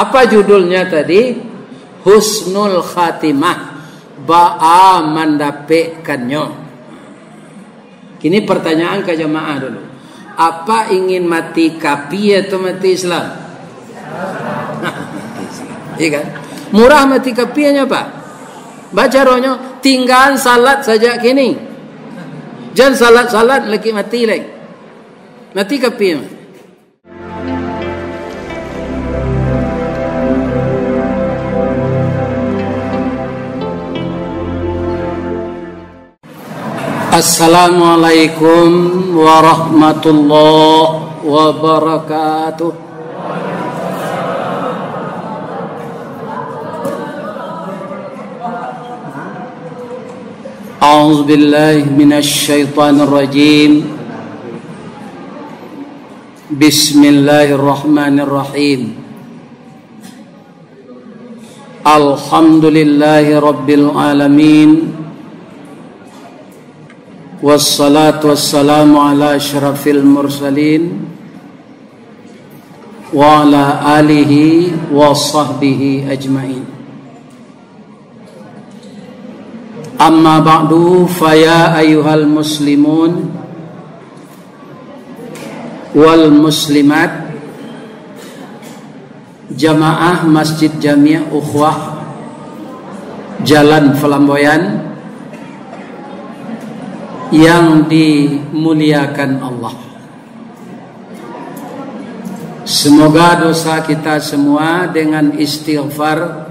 Apa judulnya tadi? Husnul khatimah, ba'a mendapatkannya. Kini pertanyaan ke jemaah dulu. Apa ingin mati kapi atau mati Islam? Iya kan? Murah mati kapinya Pak. Baca rohnya, tinggal salat saja kini. Jangan salat lagi mati lagi. Mati kapinya. Assalamualaikum warahmatullahi wabarakatuh. A'udzu billahi minasy syaithanir rajim. Bismillahirrahmanirrahim. Alhamdulillahi rabbil alamin. Wassalatu wassalamu ala asyrafil mursalin wa ala alihi wa sahbihi ajma'in. Amma ba'du, faya ayyuhal muslimun wal muslimat, jamaah Masjid Jami' Ukhwah Jalan Flamboyan yang dimuliakan Allah. Semoga dosa kita semua dengan istighfar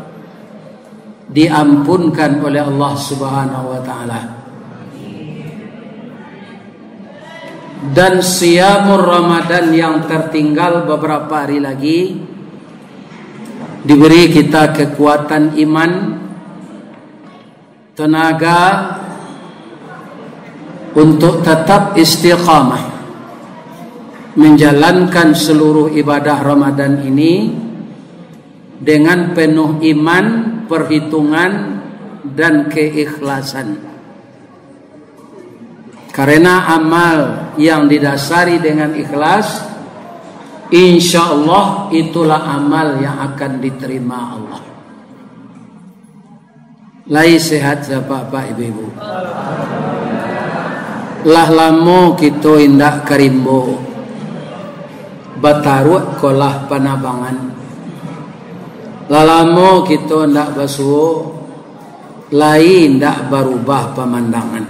diampunkan oleh Allah Subhanahu wa taala. Dan siyamur Ramadan yang tertinggal beberapa hari lagi diberi kita kekuatan iman, tenaga untuk tetap istiqamah menjalankan seluruh ibadah Ramadan ini dengan penuh iman, perhitungan dan keikhlasan. Karena amal yang didasari dengan ikhlas, insya Allah itulah amal yang akan diterima Allah. Lai sehat Bapak Ibu. Lah lamo kita indak karimbo bataruk kolah panabangan. Lah lamo kita indak basuh lain indak berubah pemandangan.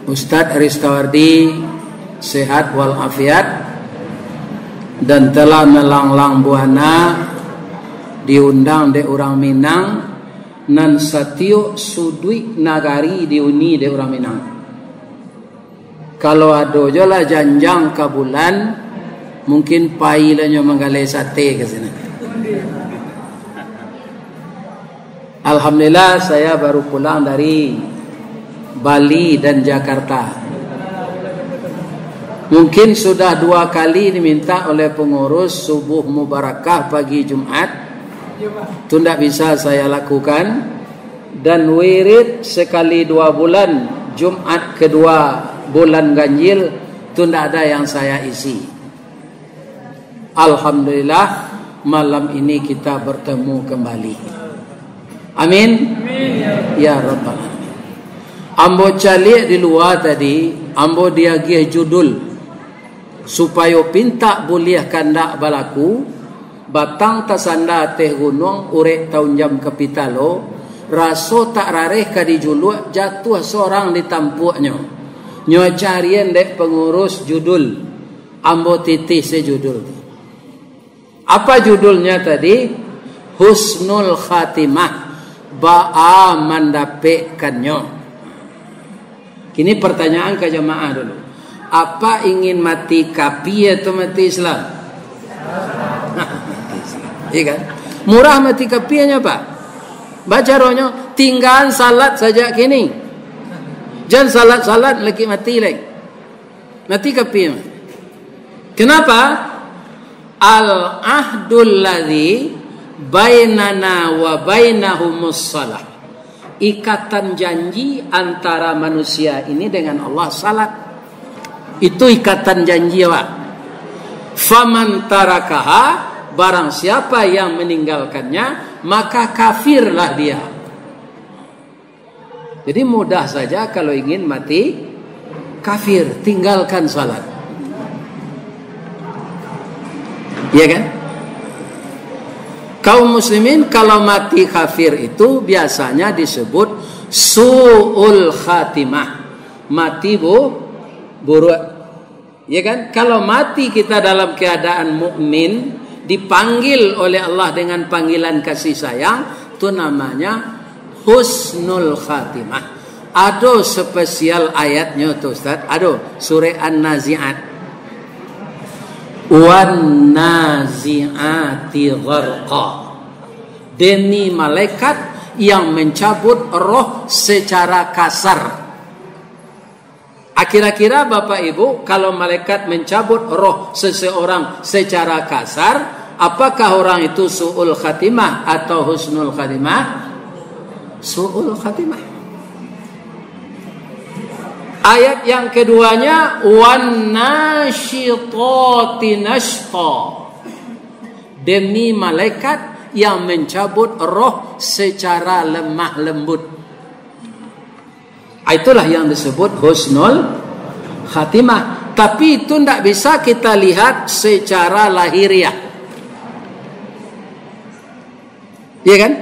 Ustadz Aristawardi sehat walafiat dan telah melanglang buana diundang de orang Minang nan satio sudui nagari diuni de orang Minang. Kalau ada jola janjang ke bulan, mungkin pailannya menggalai sate ke sini. Alhamdulillah saya baru pulang dari Bali dan Jakarta. Mungkin sudah 2 kali diminta oleh pengurus subuh mubarakah pagi Jumat. Itu tidak bisa saya lakukan. Dan wirid sekali 2 bulan, Jumat kedua bulan ganjil, itu tidak ada yang saya isi. Alhamdulillah malam ini kita bertemu kembali. Amin. Ya Rabbal Alamin. Ambo calik di luar tadi, ambo dia gih judul supaya pinta boleh kandak balaku batang tasanda teh gunung urek tahun jam kapitalo raso tak rareh kadi juluk jatuh seorang di tampuknya nyo carian dek pengurus judul ambo titih sejudul. Apa judulnya tadi? Husnul khatimah, ba'a mendapatkannya. Kini pertanyaan ke jemaah dulu. Apa ingin mati kapi atau mati Islam? Iya kan? Murah mati kapinya Pak. Baca rohnya, tinggal salat saja kini. Jangan salat lagi mati lagi. Mati kapinya. Kenapa? Al-ahdul ladzi bainana wa bainahumus salah. Ikatan janji antara manusia ini dengan Allah salat. Itu ikatan janji Pak. Faman tarakaha barang siapa yang meninggalkannya maka kafirlah dia. Jadi mudah saja kalau ingin mati kafir, tinggalkan salat. Iya kan? Kaum muslimin kalau mati kafir itu biasanya disebut su'ul khatimah. Mati buruk. Ya kan? Kalau mati kita dalam keadaan mukmin, dipanggil oleh Allah dengan panggilan kasih sayang, itu namanya husnul khatimah. Ada spesial ayatnya tuh Ustaz. Ada surah An-Nazi'at. Wan nazi'ati gharqa. Demi malaikat yang mencabut roh secara kasar. Kira-kira Bapak Ibu, kalau malaikat mencabut roh seseorang secara kasar, apakah orang itu su'ul khatimah atau husnul khatimah? Su'ul khatimah. Ayat yang keduanya, wan nasyitati nashta. Demi malaikat yang mencabut roh secara lemah lembut. Itulah yang disebut husnul khatimah. Tapi itu tidak bisa kita lihat secara lahiriah. Iya kan?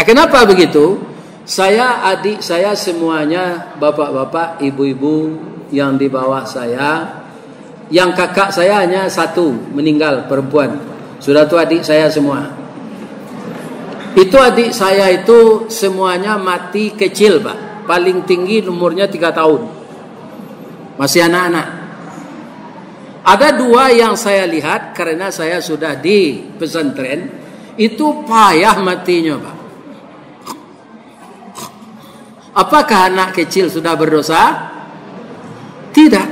Kenapa begitu? Saya, adik saya semuanya, bapak-bapak, ibu-ibu yang di bawah saya, yang kakak saya hanya satu meninggal, perempuan. Sudah itu adik saya semua. Itu adik saya itu semuanya mati kecil, Pak. Paling tinggi umurnya 3 tahun. Masih anak-anak. Ada 2 yang saya lihat karena saya sudah di pesantren, itu payah matinya, Pak. Apakah anak kecil sudah berdosa? Tidak.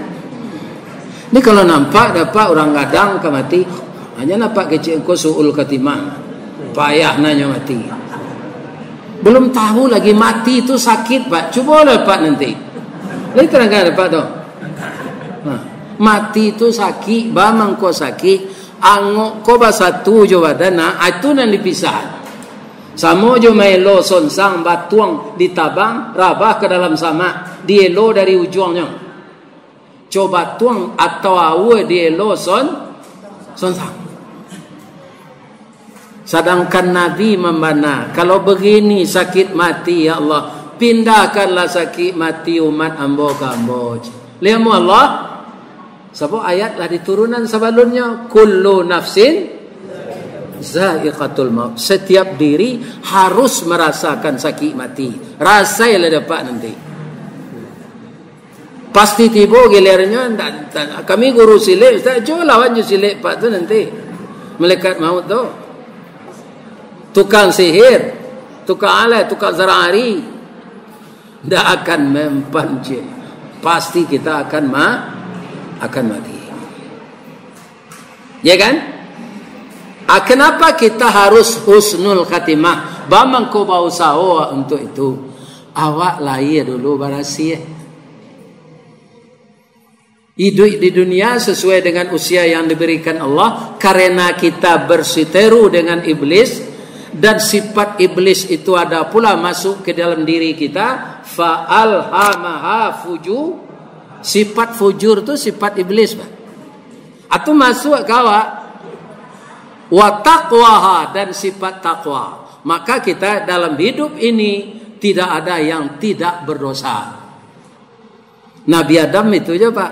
Ini kalau nampak dapat orang gadang ke mati, hanya nampak kecil kau su'ul khatimah. Payah nanya mati. Belum tahu lagi mati itu sakit, Pak. Cobalah Pak nanti. Ini terangkan Pak tu. Mati itu sakit, bamang kau sakit, angok kau basatu jo badana, itu nan dipisah. Samo jo melo sonsang batuang ditabang rabah ke dalam sama, dielo dari ujungnya. Coba tuang atau awe dielo sonsang. Sedangkan Nabi membana, kalau begini sakit mati ya Allah, pindahkanlah sakit mati umat ambo ke ambo. Lihamu Allah, sebab ayat lah diturunan sebelumnya, kullu nafsin zaiqatul maut. Setiap diri harus merasakan sakit mati. Rasailah dapat nanti. Pasti tiba gilirannya. Kami guru silik, Ustaz, jom lawan je silik Pak tu nanti. Malaikat maut tu. Tukang sihir, tukang alat, tukang zarari, tidak akan mempan je. Pasti kita akan mati. Ya kan? Kenapa kita harus husnul khatimah? Bamang kau bau sawa untuk itu. Awak lahir dulu barasi. Hidup di dunia sesuai dengan usia yang diberikan Allah. Karena kita bersiteru dengan iblis. Dan sifat iblis itu ada pula masuk ke dalam diri kita. Fa'alhamaha fujur. Sifat fujur itu sifat iblis, Pak. Atau masuk kawak. Wa taqwaha, dan sifat taqwa. Maka kita dalam hidup ini tidak ada yang tidak berdosa. Nabi Adam itu je, Pak.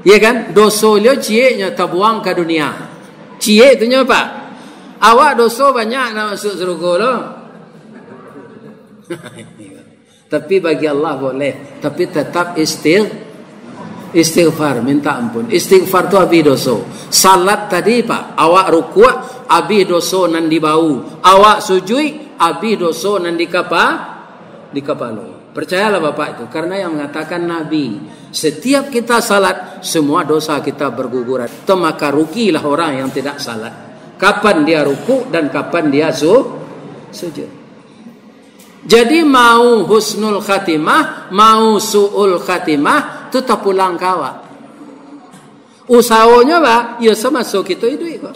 Ya kan? Dosa dia cie-nya terbuang ke dunia. Cie itu nya, Pak. Awak dosa banyak nak masuk surga loh. Tapi bagi Allah boleh, tapi tetap istighfar, minta ampun. Istighfar tu habis dosa. Salat tadi Pak, awak rukuk habis dosa nan di bau. Awak sujud habis dosa nan di kepala. Percayalah Bapak itu, karena yang mengatakan Nabi, setiap kita salat semua dosa kita berguguran. Maka rugilah orang yang tidak salat. Kapan dia rukuk dan kapan dia sujud. Jadi mau husnul khatimah, mau su'ul khatimah, itu tak pulang kawak. Usahanya Pak, ya sama so kita hidup kok.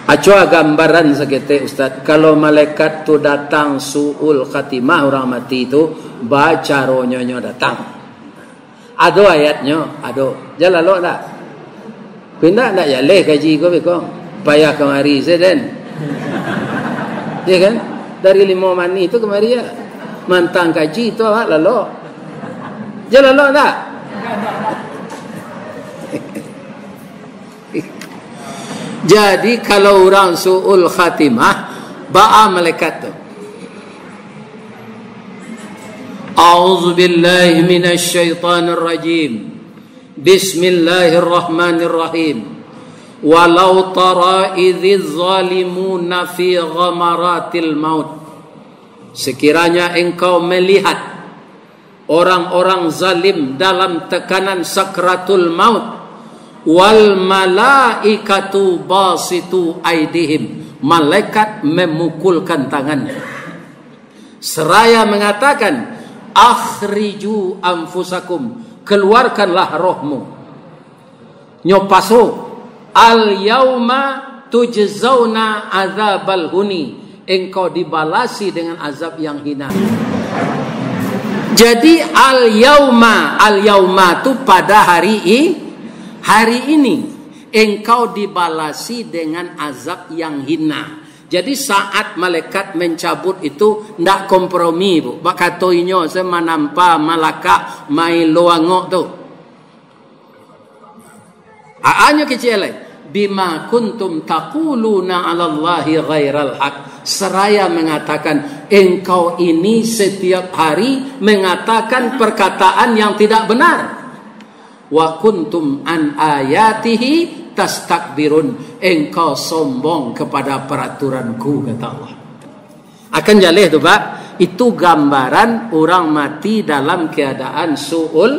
Acua gambaran sekete Ustaz. Kalau malaikat tu datang su'ul khatimah orang mati tu, baca ronyonya datang. Ada ayatnya, ada. Jalan lo tak? Pindah tak jaleh kaji kau bekong. Payah kemari seden. Ya kan? Dari 5 mani itu kemari ya. Mantang kaji itu awak lalu. Jalan lo tak? Jadi kalau orang su'ul khatimah, ba'a malaikat tu. A'udzu billahi minasy syaithanir rajim. Bismillahirrahmanirrahim. Walau tara idziz zalimuna fi ghamaratil maut. Sekiranya engkau melihat orang-orang zalim dalam tekanan sakratul maut, wal malaikatu basitu aidihim, malaikat memukulkan tangannya seraya mengatakan, akhriju anfusakum, keluarkanlah rohmu. Nyopaso, al yauma tujzauna azabal huni, engkau dibalasi dengan azab yang hina. Jadi al yauma tu pada hari ini engkau dibalasi dengan azab yang hina. Jadi saat malaikat mencabut itu ndak kompromi bu. Bak katoinyo sama nampa malaka mai loangok tu. Aanya kecil bima kuntum taquluna 'ala Allahi ghairal haq, seraya mengatakan engkau ini setiap hari mengatakan perkataan yang tidak benar. Wa kuntum an ayatihi tastakbirun, engkau sombong kepada peraturanku, kata Allah. Akan jaleh tu Pak, itu gambaran orang mati dalam keadaan su'ul,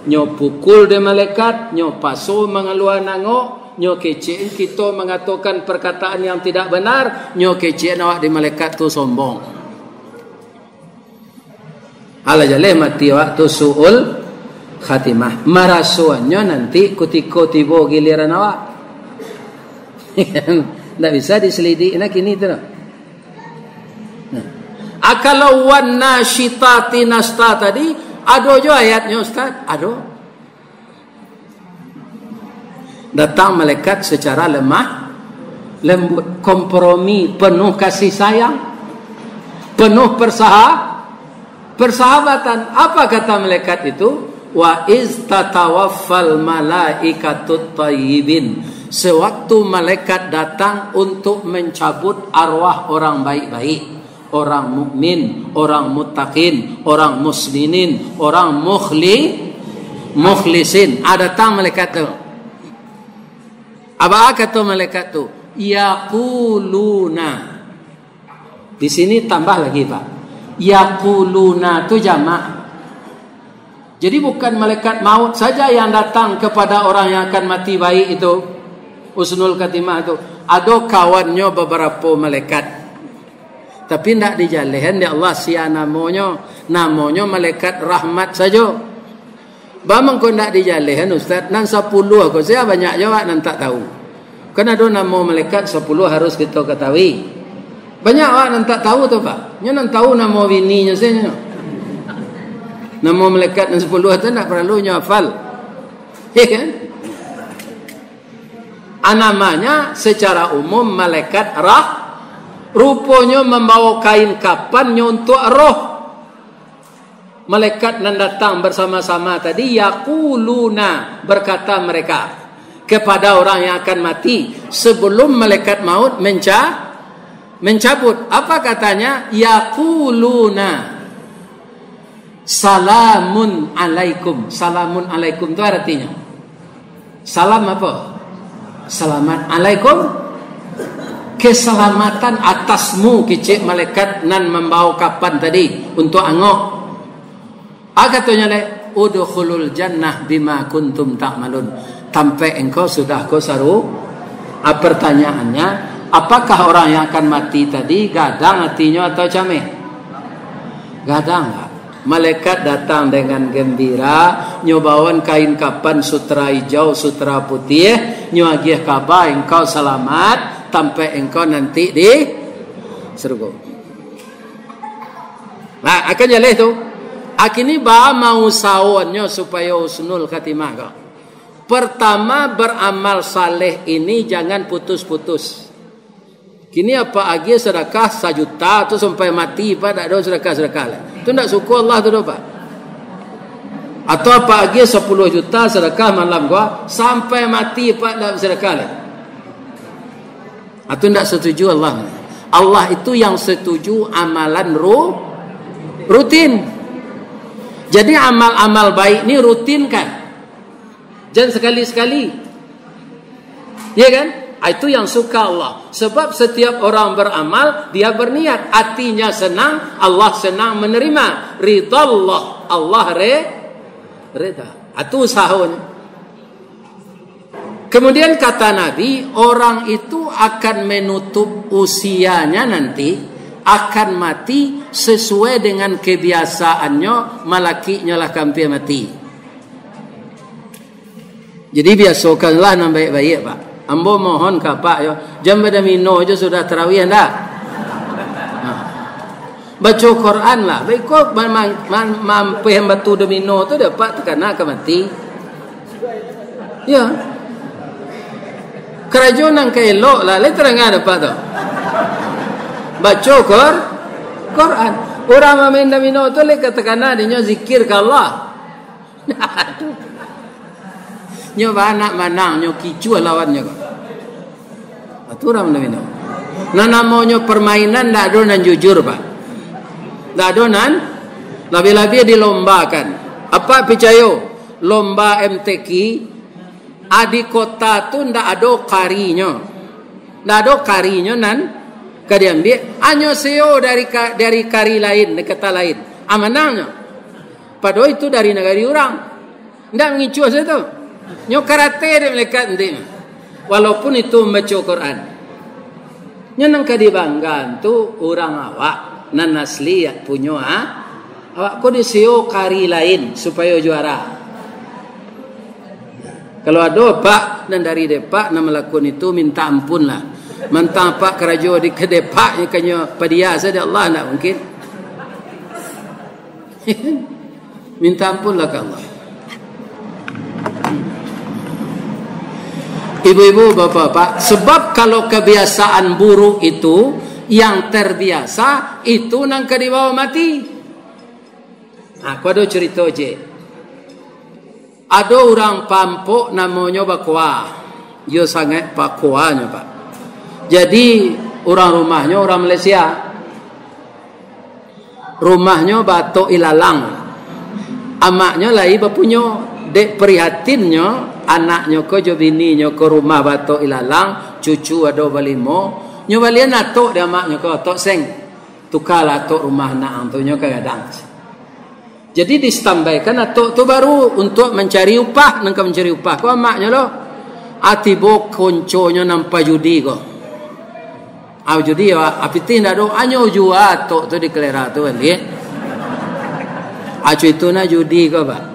nyo pukul de malaikat, nyo paso mengeluar nangok, nyo kecein kita mengatakan perkataan yang tidak benar, nyo kecein awak di malaikat tu sombong. Ala jaleh mati awak tu su'ul khatimah. Marasuannya nanti ketika tiba giliran awak. Tak bisa diselidik nak ini tu. Akalau wan nasyitati nasta tadi, ada je ayatnya Ustaz? Ada. Datang malaikat secara lemah lembut, kompromi, penuh kasih sayang, penuh persahabatan. Apa kata malaikat itu? Wa iz tatawaffal malaikatut thayyibin, sewaktu malaikat datang untuk mencabut arwah orang baik-baik, orang mukmin, orang muttaqin, orang muslimin, orang mukhlisin. Ada datang malaikat tu. Apa kata malaikat tu? Yaquluna. Di sini tambah lagi Pak. Yaquluna tu jamak. Jadi bukan malaikat maut saja yang datang kepada orang yang akan mati baik itu, husnul khatimah itu. Ada kawannya beberapa malaikat. Tapi tidak dijalihan di Allah sia namanya malaikat rahmat saja. Bamang kau tidak dijalihan Ustaz, nan 10 aku saya banyak jawab nan tak tahu. Kan ada nama malaikat 10 harus kita ketahui. Banyak awak nan tak tahu tu Pak. Nya nan tahu nama bininya saya. Nama malaikat yang 10 itu tak perlu hafal. Ya kan? Namanya secara umum malaikat rupanya membawa kain kapan untuk roh. Malaikat yang datang bersama-sama tadi, yaquluna, berkata mereka kepada orang yang akan mati sebelum malaikat maut mencabut. Apa katanya? Yaquluna salamun alaikum. Salamun alaikum itu artinya salam apa? Selamat alaikum, keselamatan atasmu, kecik malaikat nan membawa kapan tadi untuk angok. Katanya le udkhulul jannah bima kuntum ta'malun, sampai engkau sudah kau saru. Pertanyaannya, apakah orang yang akan mati tadi gadang hatinya atau cameh? Gadang. Malaikat datang dengan gembira, nyobawan kain kapan sutra hijau, sutra putih, nyuagiah kabar engkau selamat, sampai engkau nanti di surga. Nah, akan jalan itu. Akini ba mau sawannya supaya husnul khatimah kau. Pertama, beramal saleh ini jangan putus-putus. Kini apa lagi sedekah 1 juta tu sampai mati pak tak ada sedekah lah. Tu tak suka Allah tu pak. Atau apa lagi 10 juta sedekah malam gua sampai mati pak tak sedekah lah. Atau tak setuju Allah. Allah itu yang setuju amalan rutin. Jadi amal-amal baik ni rutinkan. Jangan sekali-sekali. Ya kan? Itu yang suka Allah. Sebab setiap orang beramal, dia berniat. Hatinya senang, Allah senang menerima. Ridha Allah. Allah reda. Itu usahanya. Kemudian kata Nabi, orang itu akan menutup usianya nanti, akan mati sesuai dengan kebiasaannya, malakinya lah hampir mati. Jadi biasakanlah yang baik-baik pak. Ambo mohon ke pak yo, jam pada mino je sudah tarawih dah. Baca Quran lah. Baik kok mampu yang batu de mino tu dapat terkena ke mati. Ya. Kerajaan yang keelok lah, le terangkan dapat tu. Baca Quran. Orang main damino tu le katakan dia zikir ke Allah. Nyo anak manang nyo kicu lawannya kok. Atu orang damino. Nah namanya permainan ndak ada nan jujur pak. Ndak ada nan lebih-lebih dilombakan. Apa percaya? Lomba MTQ di kota tu ndak ada karinya. Ndak ada karinya nan kadiambil hanya seo dari kari lain, negara lain. Amananya. Padahal itu dari negara orang. Tidak mengicu itu. Nyo karate dia melekat nanti. Walaupun itu membaca Quran. Nyo nang kadibanggan tu orang awak nan asli punya awak ko di seo kari lain supaya juara. Kalau ada pak dan dari depak nak melakukan itu minta ampun lah. Mentang pak kerajaan di kedepaknya kanya padia saja Allah nak mungkin. Minta ampunlah ke Allah. Ibu-ibu, bapak-bapak, sebab kalau kebiasaan buruk itu yang terbiasa itu nang kadibawa mati. Aku ada cerita je. Ada orang pampuk namanya Bakwa. Dia sangat Bakwanya pak. Jadi orang rumahnya orang Malaysia. Rumahnya Batok Ilalang. Amaknya lagi berpunya. Dek prihatinnya anaknya ko jo bininya ko rumah Batok Ilalang, cucu ada balimo. Nyo balian atok dia maknya ko tok seng. Tukar atok rumah anak antunya kadang. Jadi ditambahkan atok tu baru untuk mencari upah, nang mencari upah. Ko maknya lo atibo konconya nampak judi ko. Au judi apitin ado anyo jua atok tu dikelera tu balik. Acu itu na judi ko ba.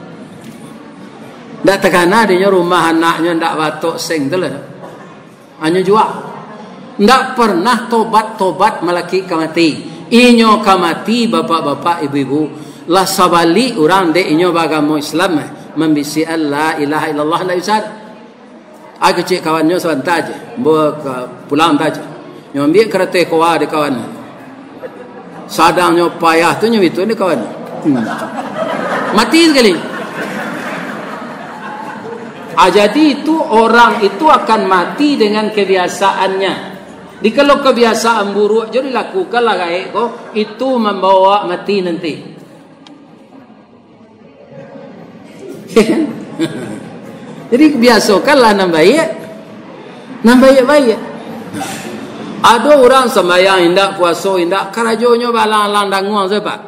Tak terkena dia rumah anaknya tak batuk seng tu lah. Hanya jual. Tak pernah tobat melaki kamati. Inyo kamati bapak-bapak ibu-ibu. Lah sabali orang dek inyo bagamo Islam. Membisi Allah ilaha illallah la yusad. Aku cik kawannya sebentar je. Pulang saja. Nyo ambil kereta kuah di kawan. Sadangnya payah tu nyo itu ni kawan. Mati sekali. Jadi itu orang itu akan mati dengan kebiasaannya. Di kalau kebiasaan buruk jadi lakukanlah kayak kok itu membawa mati nanti. Jadi biasakanlah nambaik baik. Ada orang sembahyang indak puasa indak kerajonya balang-lang danguang sebab.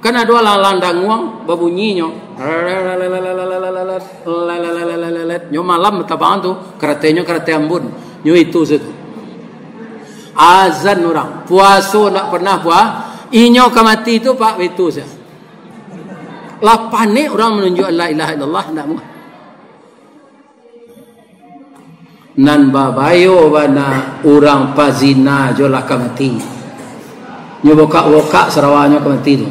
Kan ada lang-lang danguang babunyinya. Nyo malam tabangan tu keratenya kereta ambun. Nyo itu situ. Azan orang puasa nak pernah puas. Inyo kamati tu pak itu saja. Lah panik orang menunjuk la ilaha illallah nak mu. nan babayo bana orang pazina jolah kamati. Nyo boka-boka Sarawaknya kamati tu.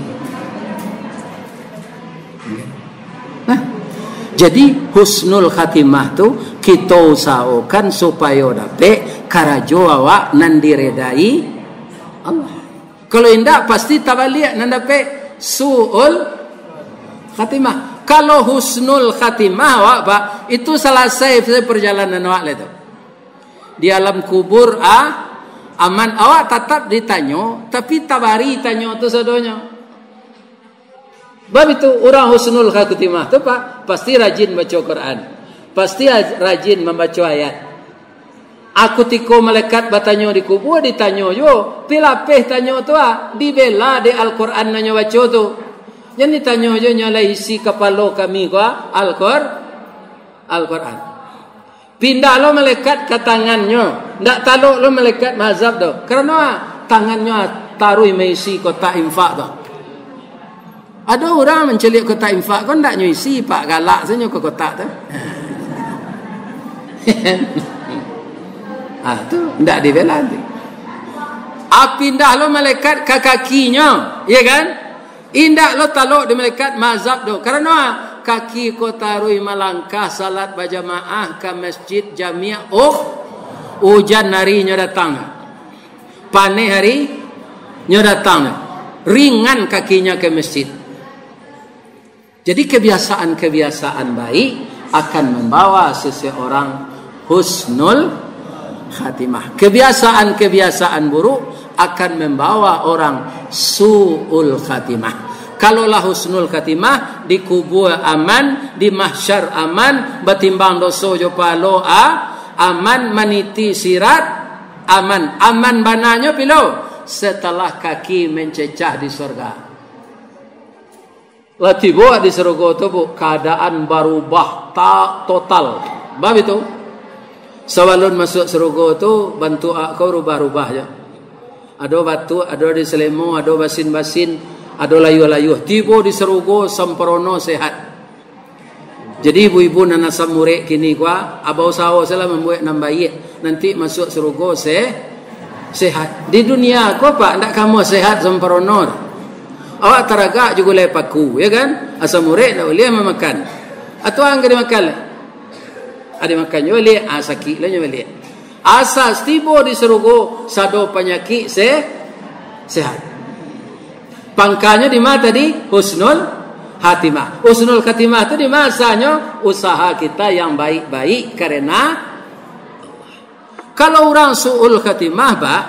Nah, jadi husnul khatimah tu kita usahakan supaya dapat karajo awak nan diredai Allah. Kalau indah pasti tabalik nan dapat suul khatimah. Kalau husnul khatimah awak pak, itu selesai perjalanan awak itu. Di alam kubur aman awak tetap ditanya, tapi tabari tanya tu sadonya. Bab itu orang husnul khatimah tu pak pasti rajin baca Quran, pasti rajin membaca ayat. Aku tiko malaikat bertanya di kubur ditanya yo, pilapeh tanya tu dibela di Al-Quran nanya baca tu. Jangan ditanya yo nyala isi kepala kami gua Al-Quran. Pindah lo malaikat ke tangannya, ndak taluk lo malaikat mazhab tu. Kerana tangannya taruh mengisi kotak infak tu. Ada orang mencelik kotak infak kan ndak nyuisi pak galak saja ke kotak tu. Tu ndak dibela nanti. Pindah lo malaikat ke kakinya, ya kan? Indak lo taluk di malaikat mazhab tu. Kerana kaki ko taruh malangkah salat berjamaah ke masjid jamiah. Hujan hari nyo datang. Panen hari nyo datang. Ringan kakinya ke masjid. Jadi kebiasaan-kebiasaan baik akan membawa seseorang husnul khatimah. Kebiasaan-kebiasaan buruk akan membawa orang su'ul khatimah. Kalaulah husnul khatimah, di kubur aman, di mahsyar aman, betimbang dosa jo palo aman, maniti sirat aman. Aman bananya pilo setelah kaki mencecah di surga. Lah tiba di surga tu bu, keadaan berubah tak total. Bab itu sebelum masuk surga tu bantu kau rubah-rubah je. Ada batu, ada di selemo, ada basin-basin, ada layuh-layuh. Tiba di surga sempurna sehat. Jadi ibu-ibu nana samurek kini kuah abau sawo salah membuat nambayi nanti masuk surga sehat. Di dunia kau pak ndak kamu sehat sempurna. Awak teragak juga lepaku, ya kan? Asam murid dah boleh memakan. Atau angkat dimakan. Ada makan juga boleh, sakit lah juga boleh. Asas tiba di surga sado penyakit sehat. Pangkanya di mana tadi? Husnul khatimah. Husnul khatimah itu di masanya usaha kita yang baik-baik karena kalau orang su'ul khatimah pak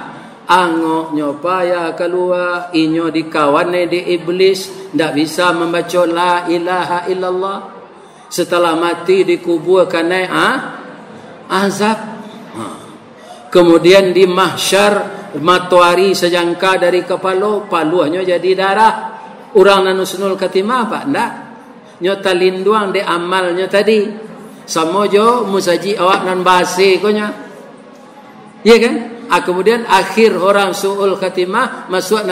angoknya payah keluar, inyo dikawannya di iblis, ndak bisa membaca la ilaha illallah. Setelah mati dikubur kena azab. Kemudian di mahsyar matuari sejangka dari kepala, paluhnya jadi darah. Orang nan husnul khatimah pak ndak nyota linduang de amalnya tadi. Sama jo musaji awak nan basi konya. Iya kan? Kemudian akhir orang su'ul khatimah masuk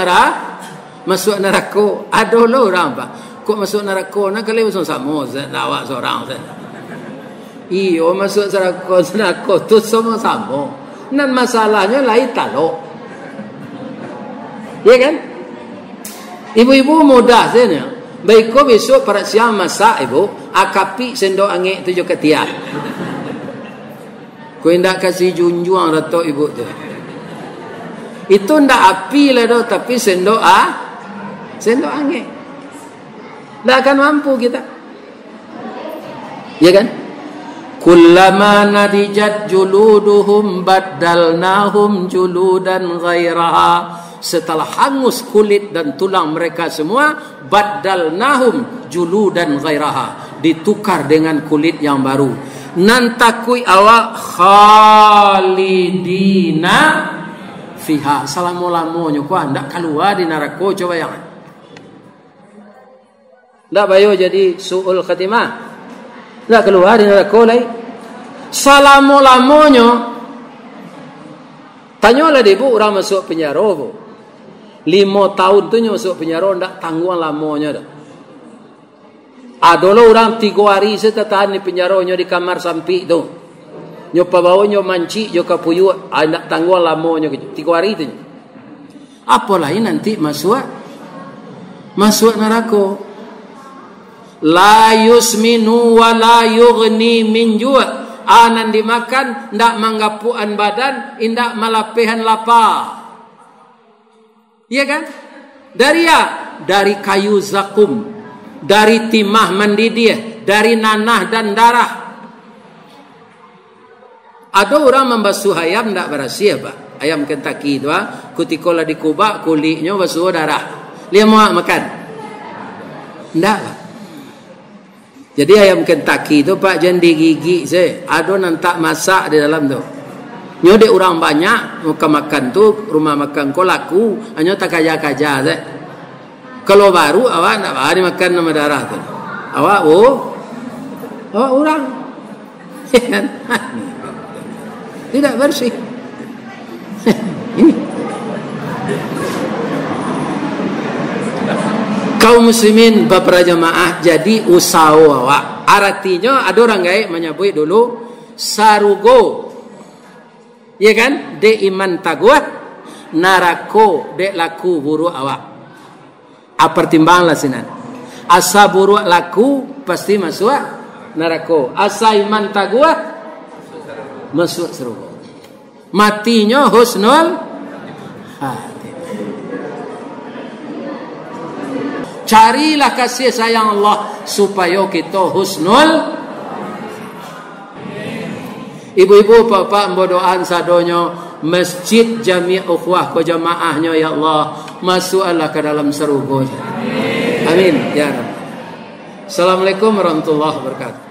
neraka. Ada lo orang pak. Kok masuk neraka nak kali masuk sama awak seorang saja. Iyo masuk neraka tu sama-sama. Nan masalahnya lain taluk. Ya kan? Ibu-ibu mudah saja. Baik kau besok pada siang masak ibu, akapi sendok angin tujuh ketiak. Kau hendak kasih junjung datuk ibu tu. Itu ndak api lah doh, tapi sendok angin. Ndak akan mampu kita. Ya kan? Kullama nadijat juluduhum baddalnahum juludan ghairaha. Setelah hangus kulit dan tulang mereka semua, baddalnahum juludan ghairaha, ditukar dengan kulit yang baru. Nan takui awak khalidina fiha, selama-lamanya kau hendak keluar di neraka. Coba yang ndak bayo jadi su'ul khatimah, ndak keluar di neraka lagi selama-lamanya. Tanyalah ibu orang masuk penjara bu 5 tahun tu masuk penjara ndak tanggung lamanya dah. Adalah orang 3 hari saya tahan di penjara di kamar samping tu. nyo pabawa nyo manci nyo kapuyu anak tangguh lamonyo 3 hari itu. Apalagi nanti masuk neraka. La yusminu wa la yughni min ju'. Anan dimakan ndak manggapuan badan, indak malapehan lapar. Iya kan? Dari kayu zakum, dari timah mendidih, dari nanah dan darah. Ada orang membasuh ayam ndak berhasil, Pak. Ayam Kentucky itu, kutikola dikubak kulitnya basuh darah. Dia mau makan? Ndak, Pak. Jadi ayam Kentucky itu, Pak, jangan digigit saya. Ada nantak masak di dalam tu. Nyode orang banyak makan tu rumah makan ko laku, hanya tak kaja saya. Kalau baru awak nak ada makan nama darah tu. Awak orang. Tidak bersih. Ini. Kaum muslimin beberapa jemaah jadi usaha awak. Artinya ada orang gaya menyebut dulu sarugo. Ya kan? De iman taguat narako de laku buruk awak. Pertimbanglah sinan. Asa buruk laku pasti masuk neraka. Asa iman taguat masuk surga. Matinya husnul hati. Carilah kasih sayang Allah supaya kita husnul. Ibu-ibu, bapak, berdoaan sadonyo masjid jami' ukhwah ko jamaahnya ya Allah, masuklah ke dalam surga. Amin ya Rabb. Assalamualaikum warahmatullahi wabarakatuh.